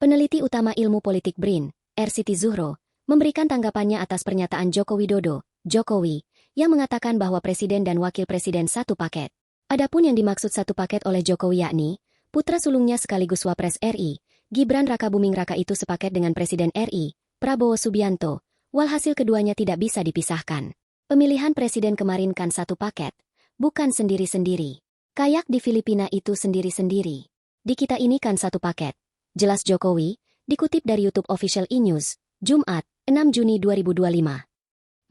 Peneliti utama ilmu politik BRIN, Siti Zuhro, memberikan tanggapannya atas pernyataan Joko Widodo, Jokowi, yang mengatakan bahwa presiden dan wakil presiden satu paket. Adapun yang dimaksud satu paket oleh Jokowi yakni, putra sulungnya sekaligus Wapres RI, Gibran Rakabuming Raka itu sepaket dengan Presiden RI, Prabowo Subianto, walhasil keduanya tidak bisa dipisahkan. Pemilihan presiden kemarin kan satu paket, bukan sendiri-sendiri. Kayak di Filipina itu sendiri-sendiri. Di kita ini kan satu paket. Jelas Jokowi, dikutip dari YouTube Official E-News, Jumat, 6 Juni 2025.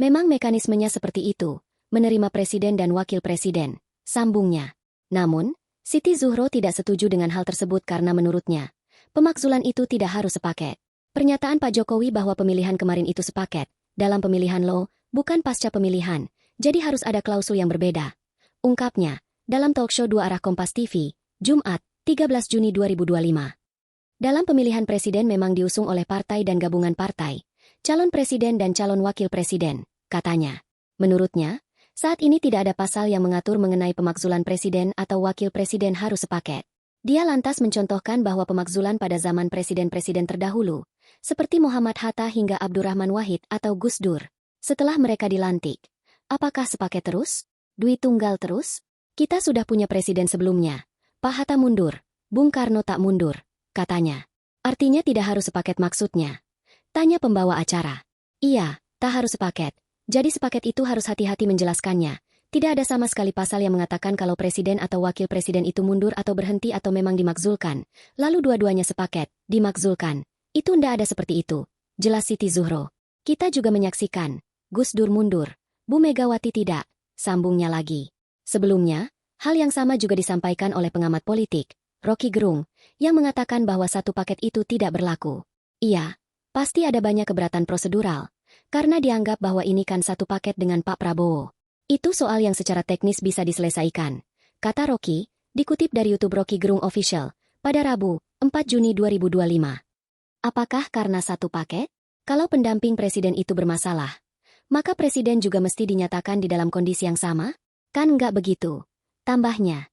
Memang mekanismenya seperti itu, menerima presiden dan wakil presiden, sambungnya. Namun, Siti Zuhro tidak setuju dengan hal tersebut karena menurutnya, pemakzulan itu tidak harus sepaket. Pernyataan Pak Jokowi bahwa pemilihan kemarin itu sepaket, dalam pemilihan lo, bukan pasca pemilihan, jadi harus ada klausul yang berbeda. Ungkapnya, dalam talkshow Dua Arah Kompas TV, Jumat, 13 Juni 2025. Dalam pemilihan presiden memang diusung oleh partai dan gabungan partai, calon presiden dan calon wakil presiden, katanya. Menurutnya, saat ini tidak ada pasal yang mengatur mengenai pemakzulan presiden atau wakil presiden harus sepaket. Dia lantas mencontohkan bahwa pemakzulan pada zaman presiden-presiden terdahulu, seperti Muhammad Hatta hingga Abdurrahman Wahid atau Gus Dur, setelah mereka dilantik. Apakah sepaket terus? Duit tunggal terus? Kita sudah punya presiden sebelumnya. Pak Hatta mundur, Bung Karno tak mundur, katanya. Artinya tidak harus sepaket maksudnya. Tanya pembawa acara. Iya, tak harus sepaket. Jadi sepaket itu harus hati-hati menjelaskannya. Tidak ada sama sekali pasal yang mengatakan kalau presiden atau wakil presiden itu mundur atau berhenti atau memang dimakzulkan. Lalu dua-duanya sepaket, dimakzulkan. Itu ndak ada seperti itu. Jelas Siti Zuhro. Kita juga menyaksikan. Gus Dur mundur. Bu Megawati tidak. Sambungnya lagi. Sebelumnya, hal yang sama juga disampaikan oleh pengamat politik, Rocky Gerung, yang mengatakan bahwa satu paket itu tidak berlaku. Iya, pasti ada banyak keberatan prosedural, karena dianggap bahwa ini kan satu paket dengan Pak Prabowo. Itu soal yang secara teknis bisa diselesaikan, kata Rocky, dikutip dari YouTube Rocky Gerung Official, pada Rabu, 4 Juni 2025. Apakah karena satu paket? Kalau pendamping presiden itu bermasalah, maka presiden juga mesti dinyatakan di dalam kondisi yang sama? Kan nggak begitu. Tambahnya,